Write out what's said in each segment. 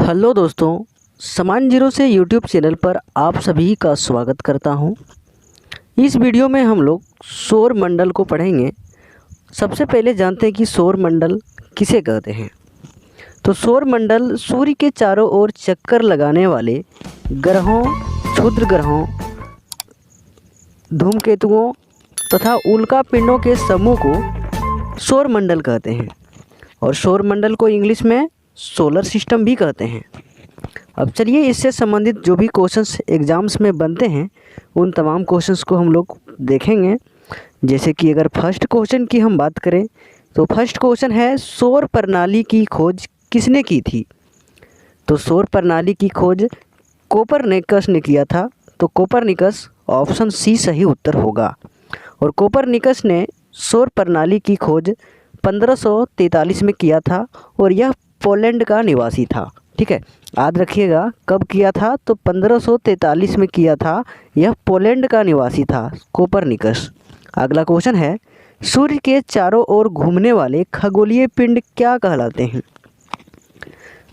Hello दोस्तों, समान zero से यूट्यूब चैनल पर आप सभी का स्वागत करता हूं। इस वीडियो में हम लोग सौर मंडल को पढ़ेंगे। सबसे पहले जानते हैं कि सौर मंडल किसे कहते हैं। तो सौर मंडल सूर्य के चारों ओर चक्कर लगाने वाले ग्रहों, क्षुद्र ग्रहों, धूमकेतुओं तथा उल्कापिंडों के समूह को सौर मंडल कहते हैं और सौर मंडल को इंग्लिश में सोलर सिस्टम भी कहते हैं। अब चलिए इससे संबंधित जो भी क्वेश्चंस एग्ज़ाम्स में बनते हैं उन तमाम क्वेश्चंस को हम लोग देखेंगे। जैसे कि अगर फर्स्ट क्वेश्चन की हम बात करें तो फर्स्ट क्वेश्चन है, सौर प्रणाली की खोज किसने की थी। तो सौर प्रणाली की खोज कोपरनिकस ने किया था। तो कोपरनिकस ऑप्शन सी सही उत्तर होगा। और कोपरनिकस ने सौर प्रणाली की खोज 1543 में किया था और यह पोलैंड का निवासी था। ठीक है, याद रखिएगा कब किया था, तो 1543 में किया था। यह पोलैंड का निवासी था कोपरनिकस। अगला क्वेश्चन है, सूर्य के चारों ओर घूमने वाले खगोलीय पिंड क्या कहलाते हैं।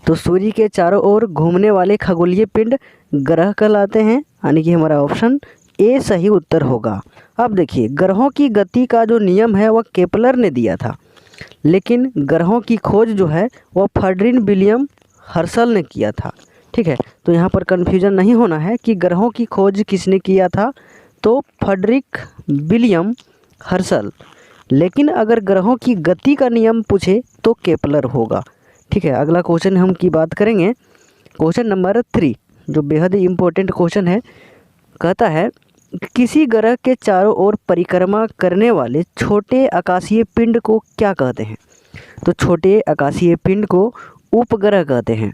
तो सूर्य के चारों ओर घूमने वाले खगोलीय पिंड ग्रह कहलाते हैं, यानी कि हमारा ऑप्शन ए सही उत्तर होगा। अब देखिए, ग्रहों की गति का जो नियम है वह केपलर ने दिया था, लेकिन ग्रहों की खोज जो है वह फ्रेडरिक विलियम हर्शल ने किया था। ठीक है, तो यहाँ पर कन्फ्यूजन नहीं होना है कि ग्रहों की खोज किसने किया था, तो फ्रेडरिक विलियम हर्शल। लेकिन अगर ग्रहों की गति का नियम पूछे तो केपलर होगा। ठीक है, अगला क्वेश्चन हम की बात करेंगे, क्वेश्चन नंबर 3, जो बेहद ही इम्पोर्टेंट क्वेश्चन है। कहता है, किसी ग्रह के चारों ओर परिक्रमा करने वाले छोटे आकाशीय पिंड को क्या कहते हैं। तो छोटे आकाशीय पिंड को उपग्रह कहते हैं।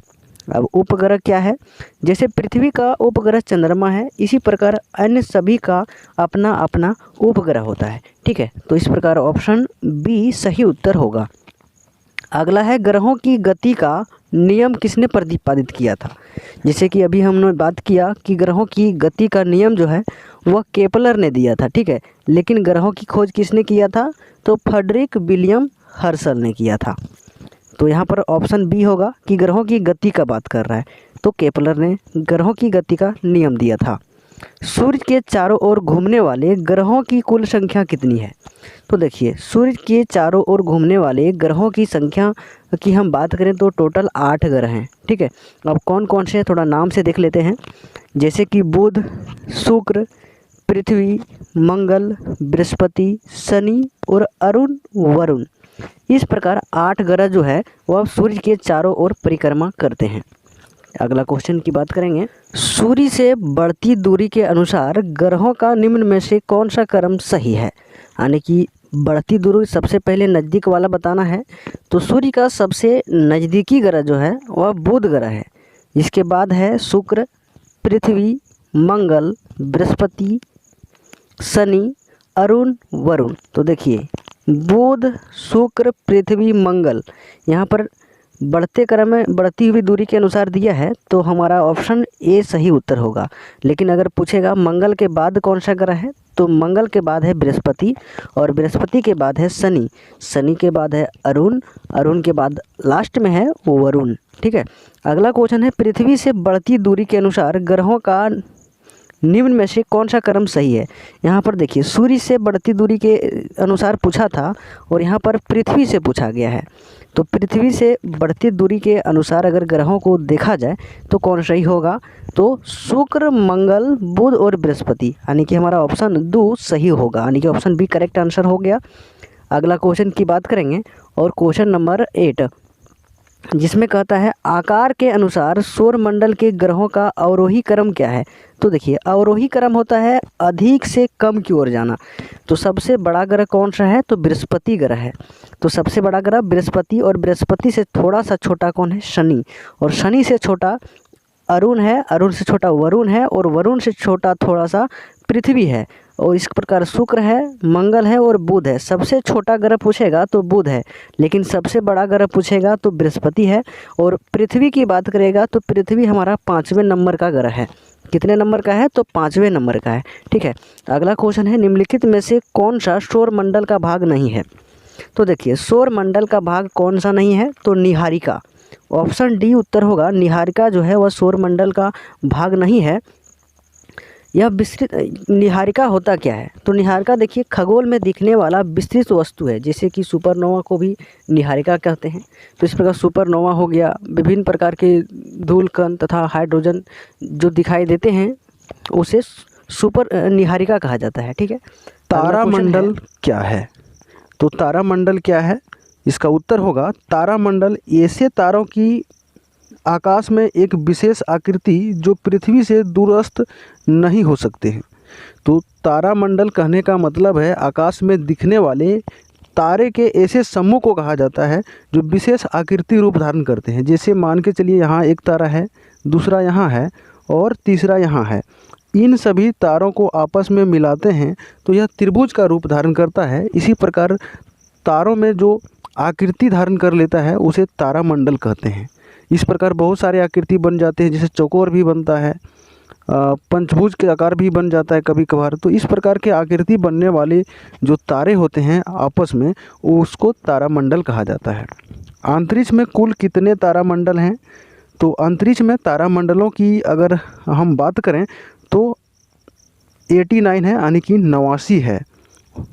अब उपग्रह क्या है, जैसे पृथ्वी का उपग्रह चंद्रमा है, इसी प्रकार अन्य सभी का अपना अपना उपग्रह होता है। ठीक है, तो इस प्रकार ऑप्शन बी सही उत्तर होगा। अगला है, ग्रहों की गति का नियम किसने प्रतिपादित किया था। जैसे कि अभी हमने बात किया कि ग्रहों की गति का नियम जो है वह केपलर ने दिया था। ठीक है, लेकिन ग्रहों की खोज किसने किया था, तो फ्रेडरिक विलियम हर्शल ने किया था। तो यहाँ पर ऑप्शन बी होगा कि ग्रहों की गति का बात कर रहा है, तो केपलर ने ग्रहों की गति का नियम दिया था। सूर्य के चारों ओर घूमने वाले ग्रहों की कुल संख्या कितनी है। तो देखिए, सूर्य के चारों ओर घूमने वाले ग्रहों की संख्या की हम बात करें तो टोटल 8 ग्रह हैं। ठीक है, अब कौन कौन से थोड़ा नाम से देख लेते हैं। जैसे कि बुध, शुक्र, पृथ्वी, मंगल, बृहस्पति, शनि और अरुण, वरुण। इस प्रकार 8 ग्रह जो है वह सूर्य के चारों ओर परिक्रमा करते हैं। अगला क्वेश्चन की बात करेंगे, सूर्य से बढ़ती दूरी के अनुसार ग्रहों का निम्न में से कौन सा क्रम सही है। यानी कि बढ़ती दूरी सबसे पहले नज़दीक वाला बताना है। तो सूर्य का सबसे नज़दीकी ग्रह जो है वह बुध ग्रह है। इसके बाद है शुक्र, पृथ्वी, मंगल, बृहस्पति, शनि, अरुण, वरुण। तो देखिए, बुध, शुक्र, पृथ्वी, मंगल यहाँ पर बढ़ते क्रम में बढ़ती हुई दूरी के अनुसार दिया है, तो हमारा ऑप्शन ए सही उत्तर होगा। लेकिन अगर पूछेगा मंगल के बाद कौन सा ग्रह है, तो मंगल के बाद है बृहस्पति और बृहस्पति के बाद है शनि, शनि के बाद है अरुण, अरुण के बाद लास्ट में है वरुण। ठीक है, अगला क्वेश्चन है, पृथ्वी से बढ़ती दूरी के अनुसार ग्रहों का निम्न में से कौन सा क्रम सही है। यहाँ पर देखिए, सूर्य से बढ़ती दूरी के अनुसार पूछा था और यहाँ पर पृथ्वी से पूछा गया है। तो पृथ्वी से बढ़ती दूरी के अनुसार अगर ग्रहों को देखा जाए तो कौन सही होगा, तो शुक्र, मंगल, बुध और बृहस्पति, यानी कि हमारा ऑप्शन 2 सही होगा, यानी कि ऑप्शन बी करेक्ट आंसर हो गया। अगला क्वेश्चन की बात करेंगे और क्वेश्चन नंबर 8, जिसमें कहता है, आकार के अनुसार सौर मंडल के ग्रहों का अवरोही क्रम क्या है। तो देखिए, अवरोही क्रम होता है अधिक से कम की ओर जाना। तो सबसे बड़ा ग्रह कौन सा है, तो बृहस्पति ग्रह है। तो सबसे बड़ा ग्रह बृहस्पति और बृहस्पति से थोड़ा सा छोटा कौन है, शनि, और शनि से छोटा अरुण है, अरुण से छोटा वरुण है और वरुण से छोटा थोड़ा सा पृथ्वी है। और इस प्रकार शुक्र है, मंगल है और बुध है। सबसे छोटा ग्रह पूछेगा तो बुध है, लेकिन सबसे बड़ा ग्रह पूछेगा तो बृहस्पति है। और पृथ्वी की बात करेगा तो पृथ्वी हमारा 5वें नंबर का ग्रह है। कितने नंबर का है, तो 5वें नंबर का है। ठीक है, अगला क्वेश्चन है, निम्नलिखित में से कौन सा सौर मंडल का भाग नहीं है। तो देखिए, सौर मंडल का भाग कौन सा नहीं है, तो निहारिका, ऑप्शन डी उत्तर होगा। निहारिका जो है वह सौरमंडल का भाग नहीं है। यह विस्तृत निहारिका होता क्या है? तो निहारिका देखिए खगोल में दिखने वाला विस्तृत वस्तु है, जैसे कि सुपरनोवा को भी निहारिका कहते हैं। तो इस प्रकार सुपरनोवा हो गया, विभिन्न प्रकार के धूल कण तथा हाइड्रोजन जो दिखाई देते हैं उसे सुपर निहारिका कहा जाता है। ठीक है, तारामंडल क्या है? तो तारामंडल क्या है? इसका उत्तर होगा तारामंडल ऐसे तारों की आकाश में एक विशेष आकृति जो पृथ्वी से दूरस्थ नहीं हो सकते हैं। तो तारामंडल कहने का मतलब है आकाश में दिखने वाले तारे के ऐसे समूह को कहा जाता है जो विशेष आकृति रूप धारण करते हैं। जैसे मान के चलिए यहाँ एक तारा है, दूसरा यहाँ है और तीसरा यहाँ है। इन सभी तारों को आपस में मिलाते हैं तो यह त्रिभुज का रूप धारण करता है। इसी प्रकार तारों में जो आकृति धारण कर लेता है उसे तारामंडल कहते हैं। इस प्रकार बहुत सारे आकृति बन जाते हैं, जैसे चौकोर भी बनता है, पंचभुज के आकार भी बन जाता है कभी कभार। तो इस प्रकार के आकृति बनने वाले जो तारे होते हैं आपस में, उसको तारामंडल कहा जाता है। अंतरिक्ष में कुल कितने तारामंडल हैं? तो अंतरिक्ष में तारामंडलों की अगर हम बात करें तो 89 है, यानी कि 89 है।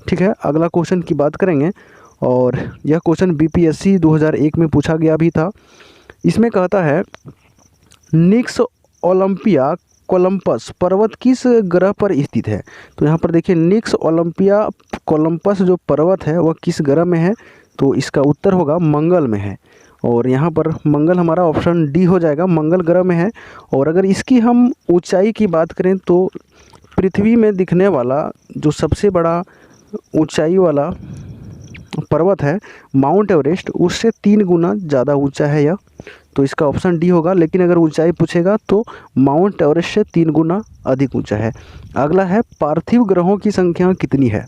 ठीक है, अगला क्वेश्चन की बात करेंगे और यह क्वेश्चन बीपीएससी 2001 में पूछा गया भी था। इसमें कहता है निक्स ओलंपिया कोलंपस पर्वत किस ग्रह पर स्थित है? तो यहाँ पर देखिए निक्स ओलंपिया कोलंपस जो पर्वत है वह किस ग्रह में है? तो इसका उत्तर होगा मंगल में है। और यहाँ पर मंगल हमारा ऑप्शन डी हो जाएगा, मंगल ग्रह में है। और अगर इसकी हम ऊंचाई की बात करें तो पृथ्वी में दिखने वाला जो सबसे बड़ा ऊंचाई वाला पर्वत है माउंट एवरेस्ट, उससे 3 गुना ज़्यादा ऊंचा है यह। तो इसका ऑप्शन डी होगा। लेकिन अगर ऊंचाई पूछेगा तो माउंट एवरेस्ट से 3 गुना अधिक ऊंचा है। अगला है पार्थिव ग्रहों की संख्या कितनी है?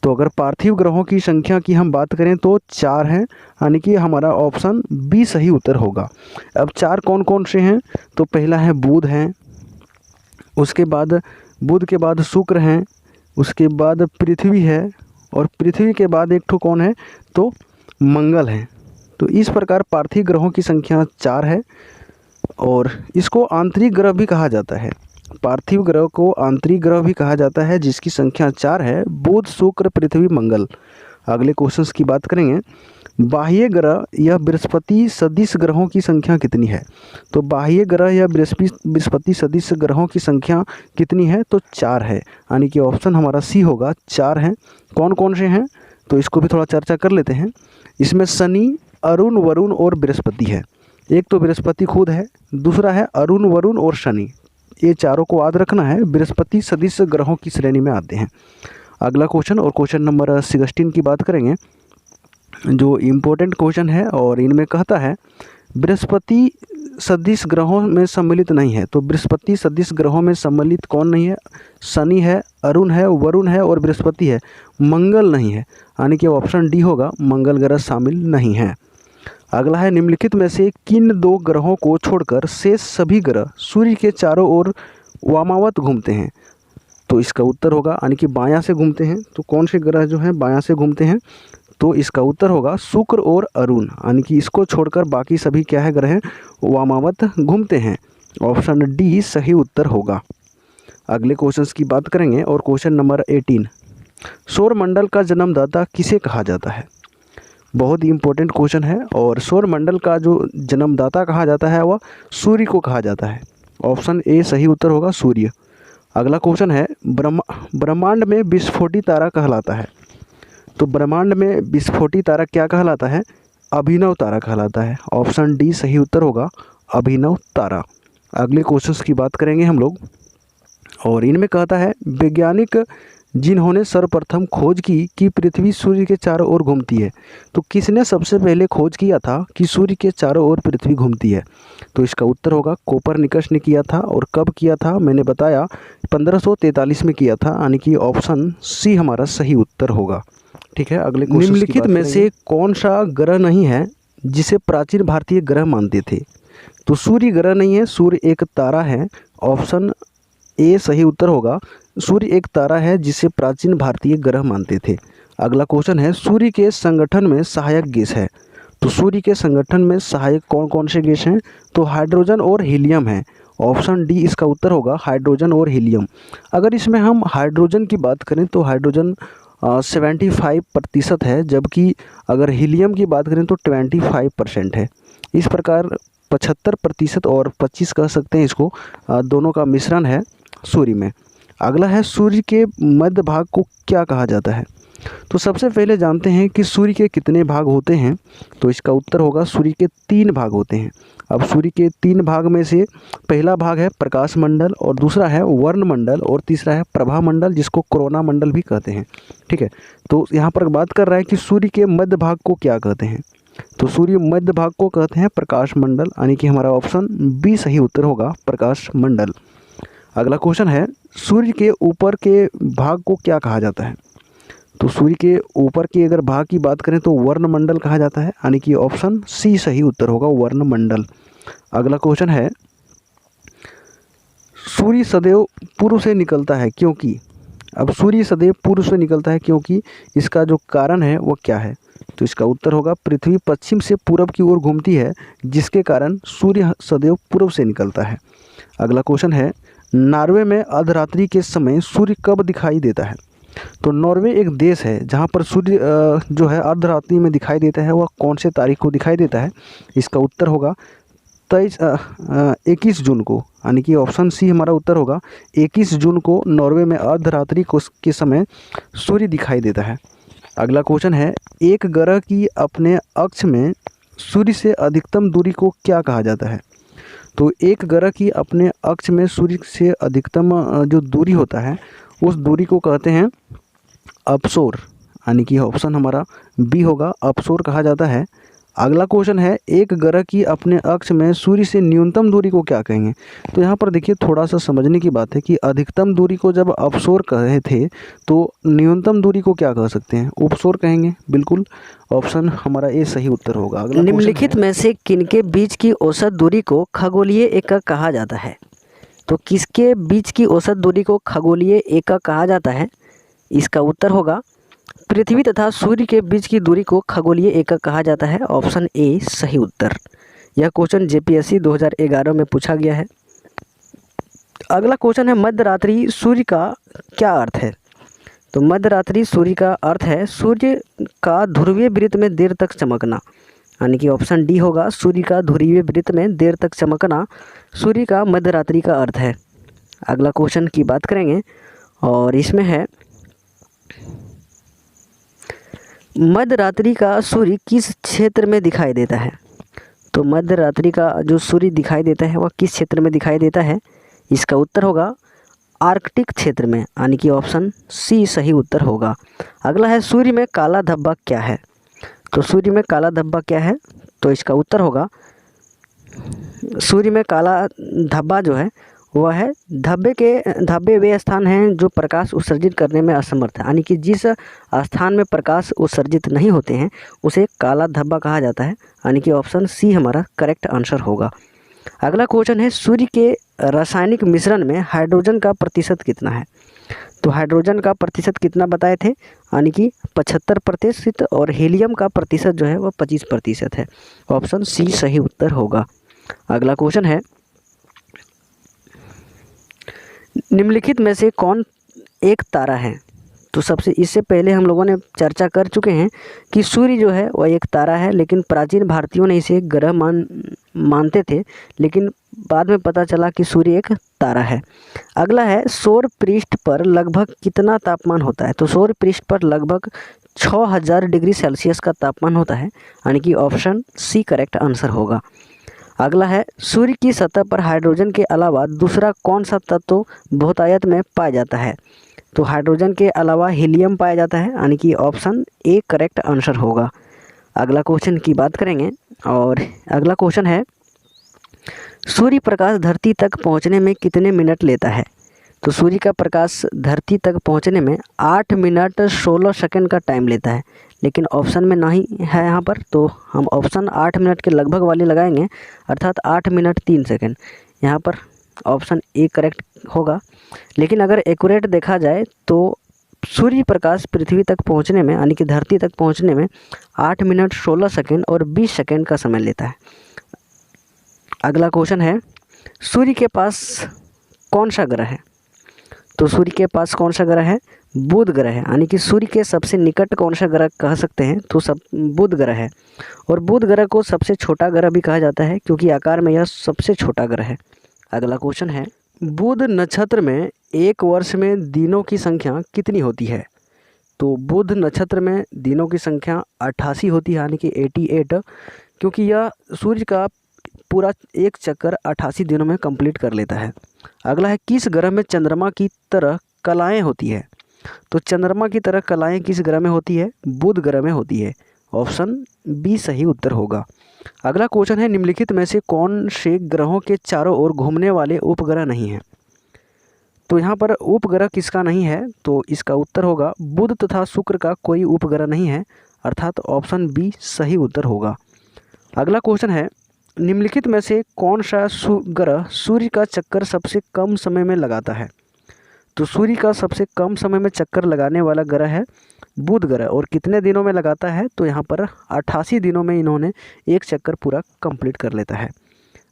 तो अगर पार्थिव ग्रहों की संख्या की हम बात करें तो 4 हैं, यानी कि हमारा ऑप्शन बी सही उत्तर होगा। अब 4 कौन कौन से हैं? तो पहला है बुध हैं, उसके बाद बुध के बाद शुक्र हैं, उसके बाद पृथ्वी है और पृथ्वी के बाद एक ठो कौन है? तो मंगल है। तो इस प्रकार पार्थिव ग्रहों की संख्या 4 है और इसको आंतरिक ग्रह भी कहा जाता है। पार्थिव ग्रह को आंतरिक ग्रह भी कहा जाता है जिसकी संख्या 4 है, बुध शुक्र पृथ्वी मंगल। अगले क्वेश्चंस की बात करेंगे। बाह्य ग्रह या बृहस्पति सदिश ग्रहों की संख्या कितनी है? तो बाह्य ग्रह या बृहस्पति सदिश ग्रहों की संख्या कितनी है? तो 4 है, यानी कि ऑप्शन हमारा सी होगा, 4 हैं। कौन कौन से हैं? तो इसको भी थोड़ा चर्चा कर लेते हैं। इसमें शनि, अरुण, वरुण और बृहस्पति है। एक तो बृहस्पति खुद है, दूसरा है अरुण, वरुण और शनि। ये चारों को याद रखना है, बृहस्पति सदिश ग्रहों की श्रेणी में आते हैं। अगला क्वेश्चन और क्वेश्चन नंबर 16 की बात करेंगे, जो इम्पोर्टेंट क्वेश्चन है और इनमें कहता है बृहस्पति सदिश ग्रहों में सम्मिलित नहीं है। तो बृहस्पति सदिश ग्रहों में सम्मिलित कौन नहीं है? शनि है, अरुण है, वरुण है और बृहस्पति है, मंगल नहीं है, यानी कि ऑप्शन डी होगा, मंगल ग्रह शामिल नहीं है। अगला है निम्नलिखित में से किन 2 ग्रहों को छोड़कर शेष सभी ग्रह सूर्य के चारों ओर वामावत घूमते हैं? तो इसका उत्तर होगा, यानी कि बायां से घूमते हैं। तो कौन से ग्रह जो हैं बायां से घूमते हैं? तो इसका उत्तर होगा शुक्र और अरुण, यानी कि इसको छोड़कर बाकी सभी क्या है ग्रह वामावत घूमते हैं। ऑप्शन डी सही उत्तर होगा। अगले क्वेश्चंस की बात करेंगे और क्वेश्चन नंबर 18, सौरमंडल का जन्मदाता किसे कहा जाता है? बहुत ही इंपॉर्टेंट क्वेश्चन है और सौरमंडल का जो जन्मदाता कहा जाता है वह सूर्य को कहा जाता है। ऑप्शन ए सही उत्तर होगा, सूर्य। अगला क्वेश्चन है ब्रह्मांड में विस्फोटी तारा कहलाता है। तो ब्रह्मांड में विस्फोटी तारा क्या कहलाता है? अभिनव तारा कहलाता है। ऑप्शन डी सही उत्तर होगा, अभिनव तारा। अगले क्वेश्चंस की बात करेंगे हम लोग और इनमें कहता है वैज्ञानिक जिन्होंने सर्वप्रथम खोज की कि पृथ्वी सूर्य के चारों ओर घूमती है, तो किसने सबसे पहले खोज किया था कि सूर्य के चारों ओर पृथ्वी घूमती है? तो इसका उत्तर होगा कोपरनिकस ने किया था। और कब किया था? मैंने बताया 1543 में किया था, यानी कि ऑप्शन सी हमारा सही उत्तर होगा। ठीक है, अगले क्वेश्चन निम्नलिखित में से कौन सा ग्रह नहीं है जिसे प्राचीन भारतीय ग्रह मानते थे? तो सूर्य ग्रह नहीं है, सूर्य एक तारा है। ऑप्शन ए सही उत्तर होगा, सूर्य एक तारा है जिसे प्राचीन भारतीय ग्रह मानते थे। अगला क्वेश्चन है सूर्य के संगठन में सहायक गैस है। तो सूर्य के संगठन में सहायक कौन कौन से गैस हैं? तो हाइड्रोजन और हीलियम है। ऑप्शन डी इसका उत्तर होगा, हाइड्रोजन और हीलियम। अगर इसमें हम हाइड्रोजन की बात करें तो हाइड्रोजन 75% है, जबकि अगर हीलियम की बात करें तो 25% है। इस प्रकार 75% और 25 कह सकते हैं इसको, दोनों का मिश्रण है सूर्य में। अगला है, सूर्य के मध्य भाग को क्या कहा जाता है? तो सबसे पहले जानते हैं कि सूर्य के कितने भाग होते हैं। तो इसका उत्तर होगा, सूर्य के 3 भाग होते हैं। अब सूर्य के 3 भाग में से पहला भाग है प्रकाश मंडल, और दूसरा है वर्ण मंडल, और तीसरा है प्रभा मंडल, जिसको कोरोना मंडल भी कहते हैं। ठीक है, तो यहाँ पर बात कर रहा है कि सूर्य के मध्य भाग को क्या कहते हैं। तो सूर्य मध्य भाग को कहते हैं प्रकाश मंडल, यानी कि हमारा ऑप्शन बी सही उत्तर होगा, प्रकाश मंडल। अगला क्वेश्चन है, सूर्य के ऊपर के भाग को क्या कहा जाता है? तो सूर्य के ऊपर के अगर भाग की बात करें तो वर्णमंडल कहा जाता है, यानी कि ऑप्शन सी सही उत्तर होगा, वर्णमंडल। अगला क्वेश्चन है, सूर्य सदैव पूर्व से निकलता है क्योंकि? अब सूर्य सदैव पूर्व से निकलता है क्योंकि इसका जो कारण है वो क्या है? तो इसका उत्तर होगा, पृथ्वी पश्चिम से पूरब की ओर घूमती है, जिसके कारण सूर्य सदैव पूर्व से निकलता है। अगला क्वेश्चन है, नॉर्वे में अर्धरात्रि के समय सूर्य कब दिखाई देता है? तो नॉर्वे एक देश है जहाँ पर सूर्य जो है अर्धरात्रि में दिखाई देता है, वह कौन से तारीख को दिखाई देता है? इसका उत्तर होगा 21 जून को, यानी कि ऑप्शन सी हमारा उत्तर होगा, 21 जून को नॉर्वे में अर्धरात्रि को के समय सूर्य दिखाई देता है। अगला क्वेश्चन है, एक ग्रह की अपने अक्ष में सूर्य से अधिकतम दूरी को क्या कहा जाता है? तो एक ग्रह की अपने अक्ष में सूर्य से अधिकतम जो दूरी होता है उस दूरी को कहते हैं अपसोर, यानी कि ऑप्शन हमारा बी होगा, अपसोर कहा जाता है। अगला क्वेश्चन है, एक ग्रह की अपने अक्ष में सूर्य से न्यूनतम दूरी को क्या कहेंगे? तो यहाँ पर देखिए थोड़ा सा समझने की बात है कि अधिकतम दूरी को जब अपसोर कहे थे तो न्यूनतम दूरी को क्या कह सकते हैं? उपसोर कहेंगे। बिल्कुल, ऑप्शन हमारा ए सही उत्तर होगा। अगला निम्नलिखित में से किनके बीच की औसत दूरी को खगोलीय एकक कहा जाता है? तो किसके बीच की औसत दूरी को खगोलीय एकक कहा जाता है? इसका उत्तर होगा, पृथ्वी तथा सूर्य के बीच की दूरी को खगोलीय एकक कहा जाता है। ऑप्शन ए सही उत्तर। यह क्वेश्चन जेपीएससी 2011 में पूछा गया है। अगला क्वेश्चन है, मध्यरात्रि सूर्य का क्या अर्थ है? तो मध्यरात्रि सूर्य का अर्थ है सूर्य का ध्रुवीय वृत्त में देर तक चमकना, यानी कि ऑप्शन डी होगा, सूर्य का ध्रुवीय वृत्त में देर तक चमकना सूर्य का मध्यरात्रि का अर्थ है। अगला क्वेश्चन की बात करेंगे और इसमें है, मध्यरात्रि का सूर्य किस क्षेत्र में दिखाई देता है? तो मध्यरात्रि का जो सूर्य दिखाई देता है वह किस क्षेत्र में दिखाई देता है? इसका उत्तर होगा आर्कटिक क्षेत्र में, यानी कि ऑप्शन सी सही उत्तर होगा। अगला है, सूर्य में काला धब्बा क्या है? तो सूर्य में काला धब्बा क्या है? तो इसका उत्तर होगा, सूर्य में काला धब्बा जो है वह है धब्बे वे स्थान हैं जो प्रकाश उत्सर्जित करने में असमर्थ है, यानी कि जिस स्थान में प्रकाश उत्सर्जित नहीं होते हैं उसे काला धब्बा कहा जाता है, यानी कि ऑप्शन सी हमारा करेक्ट आंसर होगा। अगला क्वेश्चन है, सूर्य के रासायनिक मिश्रण में हाइड्रोजन का प्रतिशत कितना है? तो हाइड्रोजन का प्रतिशत कितना बताए थे, यानी कि 75%, और हीलियम का प्रतिशत जो है वह 25% है। ऑप्शन सी सही उत्तर होगा। अगला क्वेश्चन है, निम्नलिखित में से कौन एक तारा है? तो सबसे इससे पहले हम लोगों ने चर्चा कर चुके हैं कि सूर्य जो है वह एक तारा है, लेकिन प्राचीन भारतीयों ने इसे ग्रह मानते थे, लेकिन बाद में पता चला कि सूर्य एक तारा है। अगला है, सौर पृष्ठ पर लगभग कितना तापमान होता है? तो सौर पृष्ठ पर लगभग 6000 डिग्री सेल्सियस का तापमान होता है, यानी कि ऑप्शन सी करेक्ट आंसर होगा। अगला है, सूर्य की सतह पर हाइड्रोजन के अलावा दूसरा कौन सा तत्व बहुतायत में पाया जाता है? तो हाइड्रोजन के अलावा हीलियम पाया जाता है, यानी कि ऑप्शन ए करेक्ट आंसर होगा। अगला क्वेश्चन की बात करेंगे और अगला क्वेश्चन है, सूर्य प्रकाश धरती तक पहुंचने में कितने मिनट लेता है? तो सूर्य का प्रकाश धरती तक पहुंचने में 8 मिनट 16 सेकंड का टाइम लेता है, लेकिन ऑप्शन में नहीं है यहाँ पर, तो हम ऑप्शन 8 मिनट के लगभग वाले लगाएंगे, अर्थात 8 मिनट 3 सेकंड। यहाँ पर ऑप्शन ए करेक्ट होगा। लेकिन अगर एक्यूरेट देखा जाए तो सूर्य प्रकाश पृथ्वी तक पहुंचने में यानी कि धरती तक पहुंचने में 8 मिनट 16 सेकंड और 20 सेकंड का समय लेता है। अगला क्वेश्चन है, सूर्य के पास कौन सा ग्रह है? तो सूर्य के पास कौन सा ग्रह है? बुध ग्रह है, यानी कि सूर्य के सबसे निकट कौन सा ग्रह कह सकते हैं? तो सब बुध ग्रह है। और बुध ग्रह को सबसे छोटा ग्रह भी कहा जाता है क्योंकि आकार में यह सबसे छोटा ग्रह है। अगला क्वेश्चन है, बुध नक्षत्र में एक वर्ष में दिनों की संख्या कितनी होती है? तो बुध नक्षत्र में दिनों की संख्या 88 होती है, यानी कि 88, क्योंकि यह सूर्य का पूरा एक चक्कर 88 दिनों में कंप्लीट कर लेता है। अगला है, किस ग्रह में चंद्रमा की तरह कलाएं होती है? तो चंद्रमा की तरह कलाएं किस ग्रह में होती है? बुध ग्रह में होती है। ऑप्शन बी सही उत्तर होगा। अगला क्वेश्चन है, निम्नलिखित में से कौन से ग्रहों के चारों ओर घूमने वाले उपग्रह नहीं हैं? तो यहाँ पर उपग्रह किसका नहीं है? तो इसका उत्तर होगा बुध तथा शुक्र का कोई उपग्रह नहीं है, अर्थात ऑप्शन बी सही उत्तर होगा। अगला क्वेश्चन है, निम्नलिखित में से कौन सा ग्रह सूर्य का चक्कर सबसे कम समय में लगाता है? तो सूर्य का सबसे कम समय में चक्कर लगाने वाला ग्रह है बुध ग्रह। और कितने दिनों में लगाता है? तो यहाँ पर 88 दिनों में इन्होंने एक चक्कर पूरा कंप्लीट कर लेता है।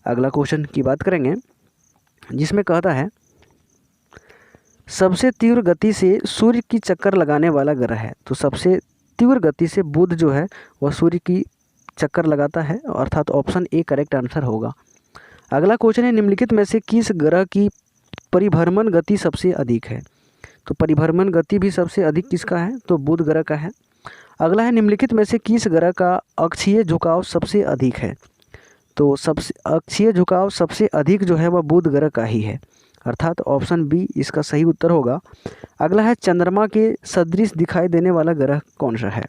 अगला क्वेश्चन की बात करेंगे, जिसमें कहता है, सबसे तीव्र गति से सूर्य की चक्कर लगाने वाला ग्रह है। तो सबसे तीव्र गति से बुध जो है वह सूर्य की चक्कर लगाता है, अर्थात ऑप्शन ए करेक्ट आंसर होगा। अगला क्वेश्चन है, निम्नलिखित में से किस ग्रह की परिभ्रमण गति सबसे अधिक है? तो परिभ्रमण गति भी सबसे अधिक किसका है? तो बुध ग्रह का है। अगला है, निम्नलिखित में से किस ग्रह का अक्षीय झुकाव सबसे अधिक है? तो सबसे अक्षीय झुकाव सबसे अधिक जो है वह बुध ग्रह का ही है, अर्थात ऑप्शन बी इसका सही उत्तर होगा। अगला है, चंद्रमा के सदृश दिखाई देने वाला ग्रह कौन सा है?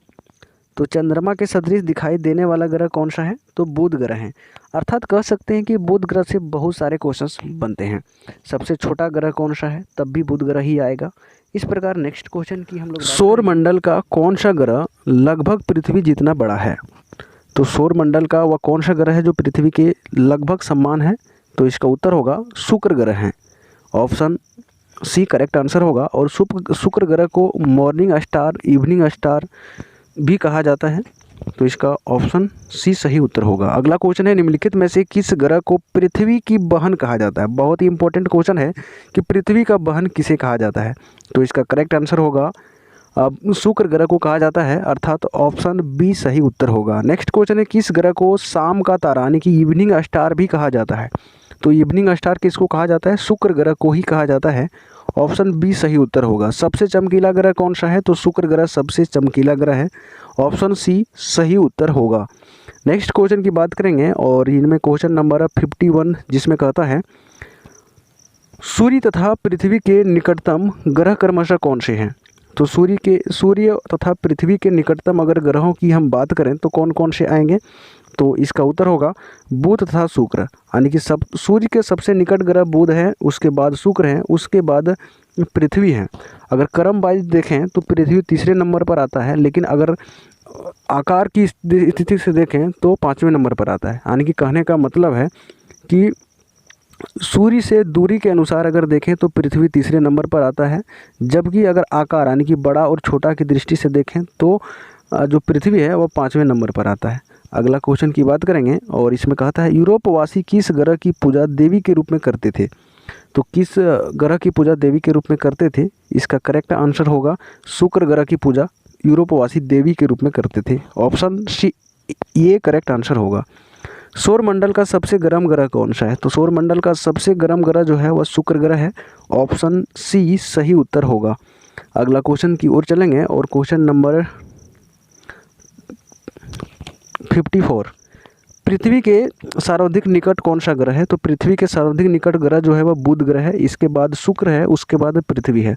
तो चंद्रमा के सदृश दिखाई देने वाला ग्रह कौन सा है? तो बुध ग्रह है। अर्थात कह सकते हैं कि बुध ग्रह से बहुत सारे क्वेश्चंस बनते हैं। सबसे छोटा ग्रह कौन सा है? तब भी बुध ग्रह ही आएगा। इस प्रकार नेक्स्ट क्वेश्चन की हम लोग सौर मंडल का कौन सा ग्रह लगभग पृथ्वी जितना बड़ा है? तो सौर मंडल का वह कौन सा ग्रह है जो पृथ्वी के लगभग समान है? तो इसका उत्तर होगा शुक्र ग्रह है। ऑप्शन सी करेक्ट आंसर होगा। और शुक्र ग्रह को मॉर्निंग स्टार, इवनिंग स्टार भी कहा जाता है, तो इसका ऑप्शन सी सही उत्तर होगा। अगला क्वेश्चन है, निम्नलिखित में से किस ग्रह को पृथ्वी की बहन कहा जाता है? बहुत ही इंपॉर्टेंट क्वेश्चन है कि पृथ्वी का बहन किसे कहा जाता है? तो इसका करेक्ट आंसर होगा शुक्र ग्रह को कहा जाता है, अर्थात ऑप्शन बी सही उत्तर होगा। नेक्स्ट क्वेश्चन है, किस ग्रह को शाम का तारा यानी कि इवनिंग स्टार भी कहा जाता है? तो इवनिंग स्टार किसको कहा जाता है? शुक्र ग्रह को ही कहा जाता है, ऑप्शन बी सही उत्तर होगा। सबसे चमकीला ग्रह कौन सा है? तो शुक्र ग्रह सबसे चमकीला ग्रह है, ऑप्शन सी सही उत्तर होगा। नेक्स्ट क्वेश्चन की बात करेंगे और इनमें क्वेश्चन नंबर 51, जिसमें कहता है, सूर्य तथा पृथ्वी के निकटतम ग्रह क्रमशः कौन से हैं? तो सूर्य तथा पृथ्वी के निकटतम अगर ग्रहों की हम बात करें तो कौन कौन से आएंगे? तो इसका उत्तर होगा बुध तथा शुक्र, यानी कि सूर्य के सबसे निकट ग्रह बुध है, उसके बाद शुक्र है, उसके बाद पृथ्वी है। अगर क्रम वाइज देखें तो पृथ्वी तीसरे नंबर पर आता है, लेकिन अगर आकार की स्थिति से देखें तो 5वें नंबर पर आता है। यानी कि कहने का मतलब है कि सूर्य से दूरी के अनुसार अगर देखें तो पृथ्वी तीसरे नंबर पर आता है, जबकि अगर आकार यानी कि बड़ा और छोटा की दृष्टि से देखें तो जो पृथ्वी है वह 5वें नंबर पर आता है। अगला क्वेश्चन की बात करेंगे और इसमें कहता है, यूरोपवासी किस ग्रह की पूजा देवी के रूप में करते थे? तो किस ग्रह की पूजा देवी के रूप में करते थे? इसका करेक्ट आंसर होगा शुक्र ग्रह की पूजा यूरोपवासी देवी के रूप में करते थे, ऑप्शन सी ये करेक्ट आंसर होगा। सौर मंडल का सबसे गर्म ग्रह कौन सा है? तो सौर मंडल का सबसे गर्म ग्रह जो है वह शुक्र ग्रह है, ऑप्शन सी सही उत्तर होगा। अगला क्वेश्चन की ओर चलेंगे और क्वेश्चन नंबर 54, पृथ्वी के सर्वाधिक निकट कौन सा ग्रह है? तो पृथ्वी के सर्वाधिक निकट ग्रह जो है वह बुध ग्रह है, इसके बाद शुक्र है, उसके बाद पृथ्वी है।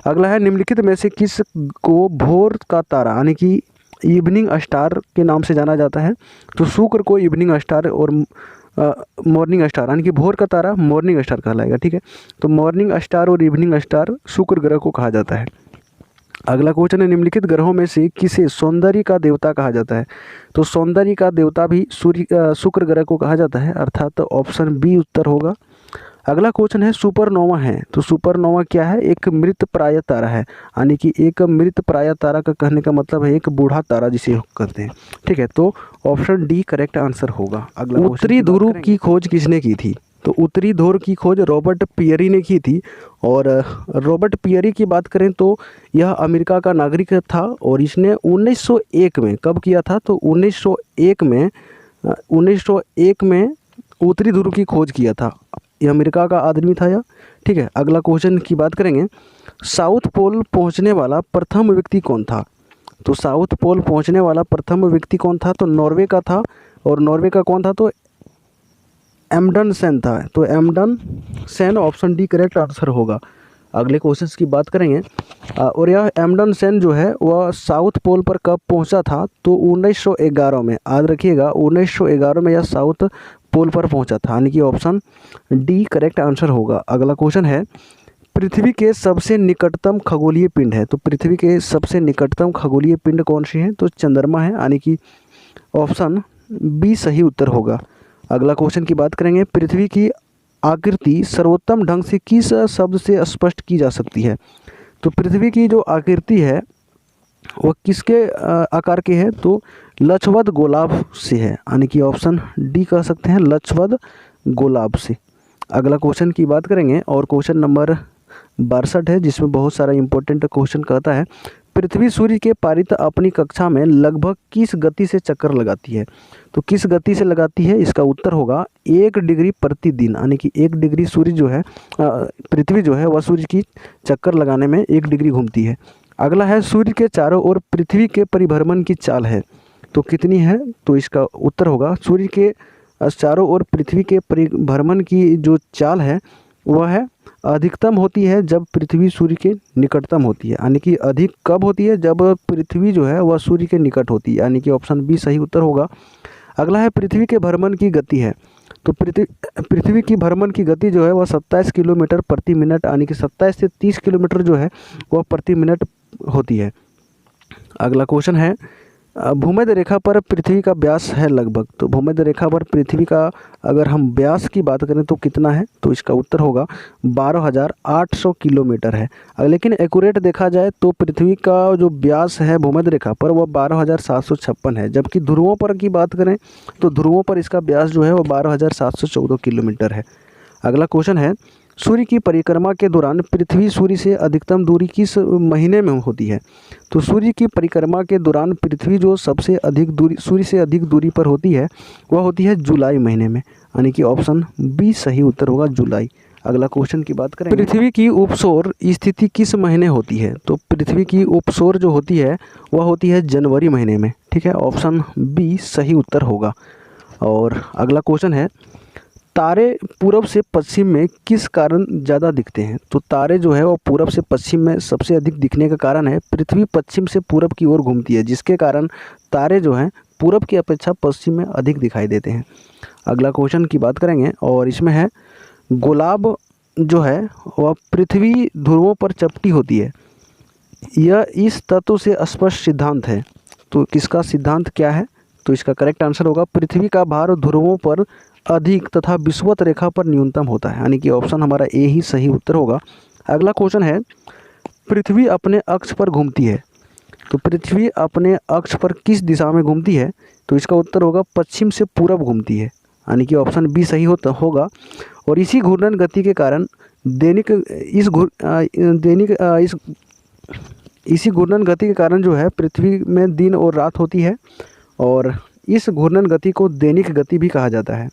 अगला है, निम्नलिखित में से किस को भोर का तारा यानी कि इवनिंग स्टार के नाम से जाना जाता है? तो शुक्र को इवनिंग स्टार और मॉर्निंग स्टार यानी कि भोर का तारा मॉर्निंग स्टार कहलाएगा, ठीक है। तो मॉर्निंग स्टार और इवनिंग स्टार शुक्र ग्रह को कहा जाता है। अगला क्वेश्चन है, निम्नलिखित ग्रहों में से किसे सौंदर्य का देवता कहा जाता है? तो सौंदर्य का देवता भी शुक्र ग्रह को कहा जाता है, अर्थात ऑप्शन बी उत्तर होगा। अगला क्वेश्चन है सुपरनोवा है, तो सुपरनोवा क्या है? एक मृत प्राय तारा है, यानी कि एक मृत प्राय तारा का कहने का मतलब है एक बूढ़ा तारा जिसे कहते हैं। ठीक है, तो ऑप्शन डी करेक्ट आंसर होगा। अगला उत्तरी ध्रुव की खोज किसने की थी? तो उत्तरी ध्रुव की खोज रॉबर्ट पियरी ने की थी। और रॉबर्ट पियरी की बात करें तो यह अमेरिका का नागरिक था और इसने 1901 में कब किया था? तो 1901 में उत्तरी ध्रुव की खोज किया था। यह अमेरिका का आदमी था यह। ठीक है, अगला क्वेश्चन की बात करेंगे, साउथ पोल पहुंचने वाला प्रथम व्यक्ति कौन था? तो साउथ पोल पहुंचने वाला प्रथम व्यक्ति कौन था? तो नॉर्वे का था। और नॉर्वे का कौन था? तो एम्डनसेन था। तो एम्डनसेन ऑप्शन डी करेक्ट आंसर होगा। अगले क्वेश्चन की बात करेंगे और यह एम्डनसेन जो है वह साउथ पोल पर कब पहुंचा था? तो 1911 में। याद रखिएगा 1911 में यह साउथ पोल पर पहुंचा था, यानी कि ऑप्शन डी करेक्ट आंसर होगा। अगला क्वेश्चन है, पृथ्वी के सबसे निकटतम खगोलीय पिंड है। तो पृथ्वी के सबसे निकटतम खगोलीय पिंड कौन सी है? तो चंद्रमा है, यानी कि ऑप्शन बी सही उत्तर होगा। अगला क्वेश्चन की बात करेंगे, पृथ्वी की आकृति सर्वोत्तम ढंग से किस शब्द से स्पष्ट की जा सकती है? तो पृथ्वी की जो आकृति है वह किसके आकार की है? तो लक्षवद गोलाभ से है, यानी कि ऑप्शन डी कह सकते हैं, लक्षवद गोलाभ से। अगला क्वेश्चन की बात करेंगे और क्वेश्चन नंबर 62 है, जिसमें बहुत सारा इंपॉर्टेंट क्वेश्चन कहता है, पृथ्वी सूर्य के पारित अपनी कक्षा में लगभग किस गति से चक्कर लगाती है? तो किस गति से लगाती है? इसका उत्तर होगा 1 डिग्री प्रतिदिन, यानी कि 1 डिग्री सूर्य जो है पृथ्वी जो है वह सूर्य की चक्कर लगाने में 1 डिग्री घूमती है। अगला है, सूर्य के चारों ओर पृथ्वी के परिभ्रमण की चाल है तो कितनी है? तो इसका उत्तर होगा, सूर्य के चारों ओर पृथ्वी के परिभ्रमण की जो चाल है वह है अधिकतम होती है जब पृथ्वी सूर्य के निकटतम होती है, यानी कि अधिक कब होती है? जब पृथ्वी जो है वह सूर्य के निकट होती है, यानी कि ऑप्शन बी सही उत्तर होगा। अगला है, पृथ्वी के भ्रमण की गति है। तो पृथ्वी की भ्रमण की गति जो है वह 27 किलोमीटर प्रति मिनट, यानी कि 27 से 30 किलोमीटर जो है वह प्रति मिनट होती है। अगला क्वेश्चन है, भूमध्य रेखा पर पृथ्वी का व्यास है लगभग। तो भूमध्य रेखा पर पृथ्वी का अगर हम व्यास की बात करें तो कितना है? तो इसका उत्तर होगा 12,800 किलोमीटर है। लेकिन एक्यूरेट देखा जाए तो पृथ्वी का जो व्यास है भूमध्य रेखा पर वह 12,756 है, जबकि ध्रुवों पर की बात करें तो ध्रुवों पर इसका व्यास जो है वह 12,714 किलोमीटर है। अगला क्वेश्चन है, सूर्य की परिक्रमा के दौरान पृथ्वी सूर्य से अधिकतम दूरी किस महीने में होती है? तो सूर्य की परिक्रमा के दौरान पृथ्वी जो सबसे अधिक दूरी सूर्य से अधिक दूरी पर होती है वह होती है जुलाई महीने में, यानी कि ऑप्शन बी सही उत्तर होगा, जुलाई। अगला क्वेश्चन की बात करें, पृथ्वी की उपसौर स्थिति किस महीने होती है? तो पृथ्वी की उपसौर जो होती है वह होती है जनवरी महीने में। ठीक है, ऑप्शन बी सही उत्तर होगा। और अगला क्वेश्चन है, तारे पूरब से पश्चिम में किस कारण ज़्यादा दिखते हैं? तो तारे जो है वो पूरब से पश्चिम में सबसे अधिक दिखने का कारण है पृथ्वी पश्चिम से पूरब की ओर घूमती है, जिसके कारण तारे जो हैं पूरब की अपेक्षा पश्चिम में अधिक दिखाई देते हैं। अगला क्वेश्चन की बात करेंगे और इसमें है, गुलाब जो है वह पृथ्वी ध्रुवों पर चपटी होती है, यह इस तत्व से स्पष्ट सिद्धांत है। तो किसका सिद्धांत क्या है? तो इसका करेक्ट आंसर होगा, पृथ्वी का भार ध्रुवों पर अधिक तथा विषुवत रेखा पर न्यूनतम होता है, यानी कि ऑप्शन हमारा ए ही सही उत्तर होगा। अगला क्वेश्चन है, पृथ्वी अपने अक्ष पर घूमती है। तो पृथ्वी अपने अक्ष पर किस दिशा में घूमती है? तो इसका उत्तर होगा पश्चिम से पूरब घूमती है, यानी कि ऑप्शन बी सही होगा। और इसी घूर्णन गति के कारण इसी घूर्णन गति के कारण जो है पृथ्वी में दिन और रात होती है, और इस घूर्णन गति को दैनिक गति भी कहा जाता है।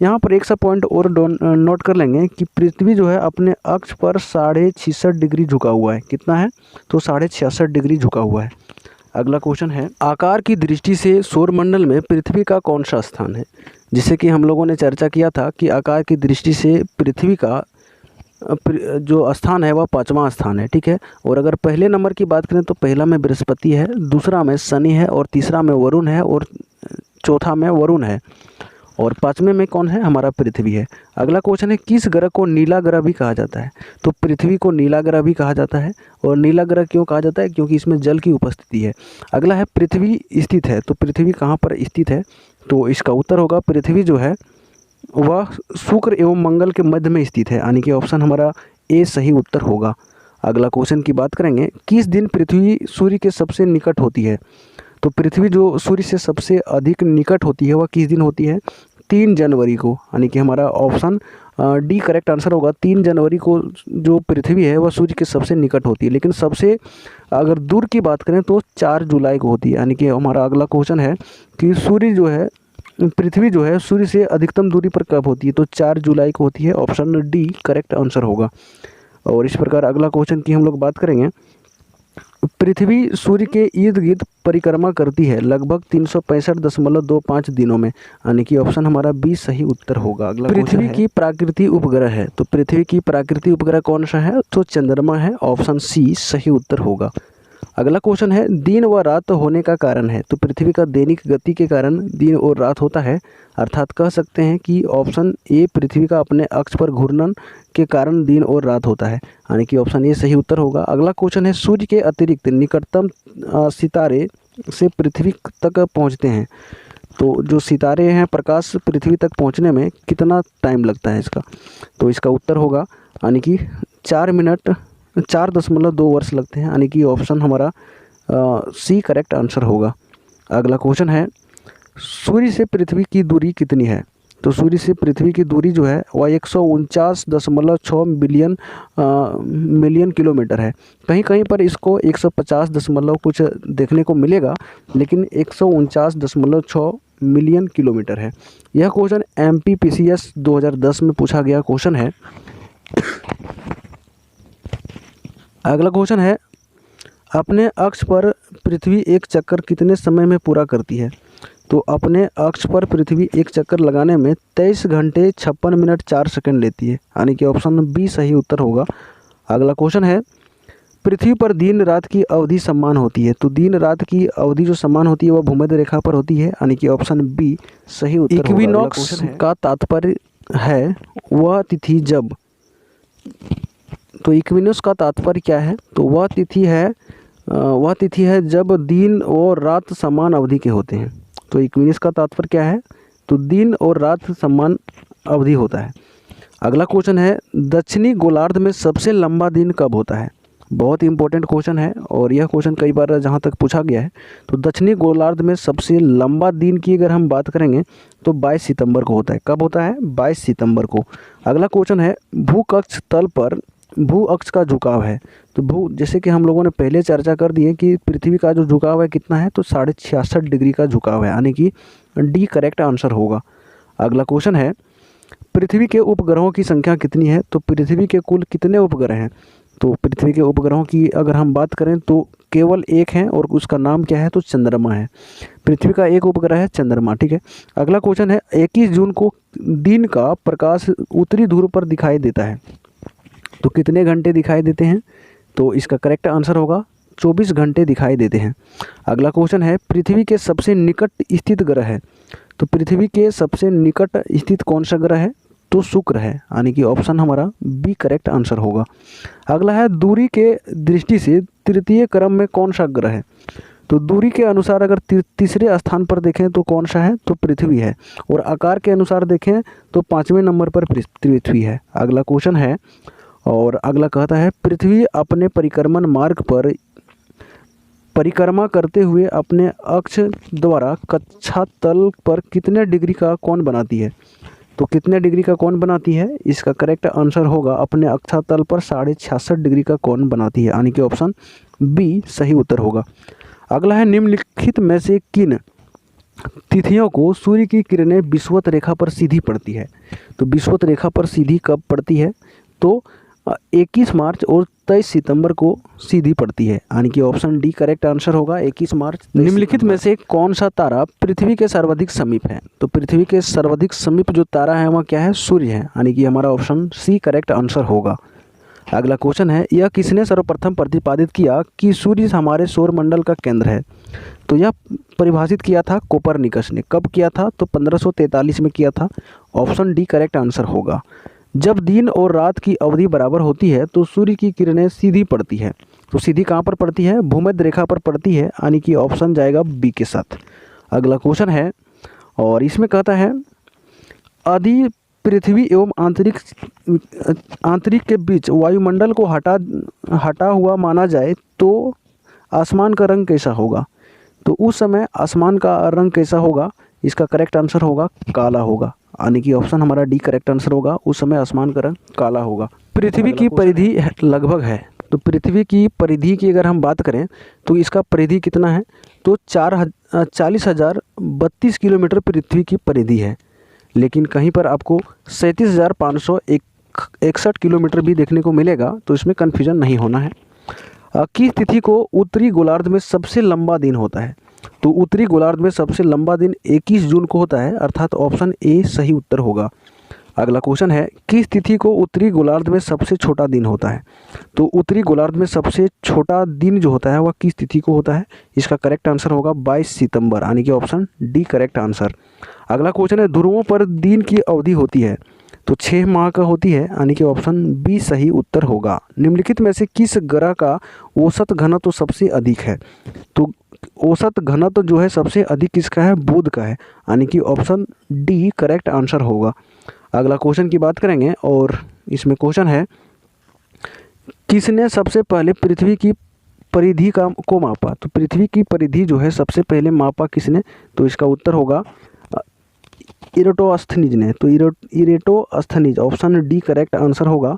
यहाँ पर एक सा पॉइंट और नोट कर लेंगे कि पृथ्वी जो है अपने अक्ष पर 66.5 डिग्री झुका हुआ है। कितना है? तो 66.5 डिग्री झुका हुआ है। अगला क्वेश्चन है, आकार की दृष्टि से सौरमंडल में पृथ्वी का कौन सा स्थान है? जिससे कि हम लोगों ने चर्चा किया था कि आकार की दृष्टि से पृथ्वी का जो स्थान है वह 5वां स्थान है। ठीक है, और अगर पहले नंबर की बात करें तो पहला में बृहस्पति है, दूसरा में शनि है, और तीसरा में वरुण है, और चौथा में वरुण है, और 5वें में कौन है? हमारा पृथ्वी है। अगला क्वेश्चन है, किस ग्रह को नीला ग्रह भी कहा जाता है? तो पृथ्वी को नीला ग्रह भी कहा जाता है। और नीला ग्रह क्यों कहा जाता है? क्योंकि इसमें जल की उपस्थिति है। अगला है, पृथ्वी स्थित है। तो पृथ्वी कहाँ पर स्थित है? तो इसका उत्तर होगा, पृथ्वी जो है वह शुक्र एवं मंगल के मध्य में स्थित है, यानी कि ऑप्शन हमारा ए सही उत्तर होगा। अगला क्वेश्चन की बात करेंगे, किस दिन पृथ्वी सूर्य के सबसे निकट होती है? तो पृथ्वी जो सूर्य से सबसे अधिक निकट होती है वह किस दिन होती है? 3 जनवरी को, यानी कि हमारा ऑप्शन डी करेक्ट आंसर होगा। 3 जनवरी को जो पृथ्वी है वह सूर्य के सबसे निकट होती है, लेकिन सबसे अगर दूर की बात करें तो 4 जुलाई को होती है। यानी कि हमारा अगला क्वेश्चन है कि सूर्य जो है, पृथ्वी जो है सूर्य से अधिकतम दूरी पर कब होती है? तो 4 जुलाई को होती है। ऑप्शन डी करेक्ट आंसर होगा। और इस प्रकार अगला क्वेश्चन की हम लोग बात करेंगे, पृथ्वी सूर्य के इर्द गिर्द परिक्रमा करती है लगभग 365.25 दिनों में, यानी कि ऑप्शन हमारा बी सही उत्तर होगा। अगला पृथ्वी की प्राकृतिक उपग्रह है, तो पृथ्वी की प्राकृतिक उपग्रह कौन सा है? तो चंद्रमा है। ऑप्शन सी सही उत्तर होगा। अगला क्वेश्चन है, दिन व रात होने का कारण है, तो पृथ्वी का दैनिक गति के कारण दिन और रात होता है, अर्थात कह सकते हैं कि ऑप्शन ए पृथ्वी का अपने अक्ष पर घूर्णन के कारण दिन और रात होता है, यानी कि ऑप्शन ए सही उत्तर होगा। अगला क्वेश्चन है, सूर्य के अतिरिक्त निकटतम सितारे से पृथ्वी तक पहुंचते हैं, तो जो सितारे हैं प्रकाश पृथ्वी तक पहुंचने में कितना टाइम लगता है इसका? तो इसका उत्तर होगा यानी कि 4.2 वर्ष लगते हैं, यानी कि ऑप्शन हमारा सी करेक्ट आंसर होगा। अगला क्वेश्चन है, सूर्य से पृथ्वी की दूरी कितनी है? तो सूर्य से पृथ्वी की दूरी जो है वह 149.6 मिलियन किलोमीटर है। कहीं कहीं पर इसको 150 दशमलव कुछ देखने को मिलेगा, लेकिन 149.6 मिलियन किलोमीटर है। यह क्वेश्चन MPPCS 2010 में पूछा गया क्वेश्चन है। अगला क्वेश्चन है, अपने अक्ष पर पृथ्वी एक चक्कर कितने समय में पूरा करती है? तो अपने अक्ष पर पृथ्वी एक चक्कर लगाने में 23 घंटे 56 मिनट 4 सेकंड लेती है, यानी कि ऑप्शन बी सही उत्तर होगा। अगला क्वेश्चन है, पृथ्वी पर दिन रात की अवधि समान होती है, तो दिन रात की अवधि जो समान होती है वह भूमध्य रेखा पर होती है, यानी कि ऑप्शन बी सही उत्तर होगा। इक्विनॉक्स का तात्पर्य है वह तिथि जब, तो इक्विनॉक्स का तात्पर्य क्या है? तो वह तिथि है जब दिन और रात समान अवधि के होते हैं। तो इक्विनॉक्स का तात्पर्य क्या है? तो दिन और रात समान अवधि होता है। अगला क्वेश्चन है, दक्षिणी गोलार्ध में सबसे लंबा दिन कब होता है? बहुत इंपॉर्टेंट क्वेश्चन है और यह क्वेश्चन कई बार जहाँ तक पूछा गया है। तो दक्षिणी गोलार्ध में सबसे लंबा दिन की अगर हम बात करेंगे तो 22 सितंबर को होता है। कब होता है? 22 सितंबर को। अगला क्वेश्चन है, भूकक्ष तल पर भू अक्ष का झुकाव है, तो जैसे कि हम लोगों ने पहले चर्चा कर दी है कि पृथ्वी का जो झुकाव है कितना है? तो 66.5 डिग्री का झुकाव है, यानी कि डी करेक्ट आंसर होगा। अगला क्वेश्चन है, पृथ्वी के उपग्रहों की संख्या कितनी है? तो पृथ्वी के कुल कितने उपग्रह हैं? तो पृथ्वी के उपग्रहों की अगर हम बात करें तो केवल एक है और उसका नाम क्या है? तो चंद्रमा है। पृथ्वी का एक उपग्रह है चंद्रमा, ठीक है। अगला क्वेश्चन है, 21 जून को दिन का प्रकाश उत्तरी ध्रुव पर दिखाई देता है, तो कितने घंटे दिखाई देते हैं? तो इसका करेक्ट आंसर होगा 24 घंटे दिखाई देते हैं। अगला क्वेश्चन है, पृथ्वी के सबसे निकट स्थित ग्रह है, तो पृथ्वी के सबसे निकट स्थित कौन सा ग्रह है? तो शुक्र है, यानी कि ऑप्शन हमारा बी करेक्ट आंसर होगा। अगला है, दूरी के दृष्टि से तृतीय क्रम में कौन सा ग्रह है? तो दूरी के अनुसार अगर तीसरे स्थान पर देखें तो कौन सा है? तो पृथ्वी है। और आकार के अनुसार देखें तो 5वें नंबर पर पृथ्वी है। अगला क्वेश्चन है और अगला कहता है, पृथ्वी अपने परिक्रमण मार्ग पर परिक्रमा करते हुए अपने अक्ष द्वारा कक्षा तल पर कितने डिग्री का कोण बनाती है? तो कितने डिग्री का कोण बनाती है? इसका करेक्ट आंसर होगा अपने अक्षातल पर 66.5 डिग्री का कोण बनाती है, यानी कि ऑप्शन बी सही उत्तर होगा। अगला है, निम्नलिखित में से किन तिथियों को सूर्य की किरणें विषुवत रेखा पर सीधी पड़ती है? तो विषुवत रेखा पर सीधी कब पड़ती है? तो 21 मार्च और 23 सितंबर को सीधी पड़ती है, यानी कि ऑप्शन डी करेक्ट आंसर होगा 21 मार्च। निम्नलिखित में से कौन सा तारा पृथ्वी के सर्वाधिक समीप है? तो पृथ्वी के सर्वाधिक समीप जो तारा है वह क्या है? सूर्य है, यानी कि हमारा ऑप्शन सी करेक्ट आंसर होगा। अगला क्वेश्चन है, यह किसने सर्वप्रथम प्रतिपादित किया कि सूर्य हमारे सौरमंडल का केंद्र है? तो यह परिभाषित किया था कोपरनिकस ने। कब किया था? तो 1543 में किया था। ऑप्शन डी करेक्ट आंसर होगा। जब दिन और रात की अवधि बराबर होती है तो सूर्य की किरणें सीधी पड़ती है, तो सीधी कहाँ पर पड़ती है? भूमध्य रेखा पर पड़ती है, यानी कि ऑप्शन जाएगा बी के साथ। अगला क्वेश्चन है और इसमें कहता है, पृथ्वी एवं आंतरिक के बीच वायुमंडल को हटा हुआ माना जाए तो आसमान का रंग कैसा होगा? तो उस समय आसमान का रंग कैसा होगा? इसका करेक्ट आंसर होगा काला होगा, यानी कि ऑप्शन हमारा डी करेक्ट आंसर होगा। उस समय आसमान का रंग काला होगा। पृथ्वी की परिधि लगभग है, तो पृथ्वी की परिधि की अगर हम बात करें तो इसका परिधि कितना है? तो 40,032 किलोमीटर पृथ्वी की परिधि है, लेकिन कहीं पर आपको 37,561 किलोमीटर भी देखने को मिलेगा, तो इसमें कन्फ्यूजन नहीं होना है। किस तिथि को उत्तरी गोलार्ध में सबसे लंबा दिन होता है? तो उत्तरी गोलार्ध में सबसे लंबा दिन 21 जून को होता है, अर्थात ऑप्शन ए सही उत्तर होगा। अगला क्वेश्चन है, किस तिथि को उत्तरी गोलार्ध में सबसे छोटा दिन होता है? तो उत्तरी गोलार्ध में सबसे छोटा दिन जो होता है वह किस तिथि को होता है? इसका करेक्ट आंसर होगा 22 सितंबर, यानी कि ऑप्शन डी करेक्ट आंसर। अगला क्वेश्चन है, ध्रुवों पर दिन की अवधि होती है, तो 6 माह का होती है, यानी कि ऑप्शन बी सही उत्तर होगा। निम्नलिखित में से किस ग्रह का औसत घनत्व सबसे अधिक है? तो औसत घनत्व जो है सबसे अधिक किसका है? बुध का है, यानी कि ऑप्शन डी करेक्ट आंसर होगा। अगला क्वेश्चन की बात करेंगे और इसमें क्वेश्चन है, किसने सबसे पहले पृथ्वी की परिधि को मापा? तो पृथ्वी की परिधि जो है सबसे पहले मापा किसने? तो इसका उत्तर होगा इराटोस्थनीज ने। तो इराटोस्थनीज ऑप्शन डी करेक्ट आंसर होगा।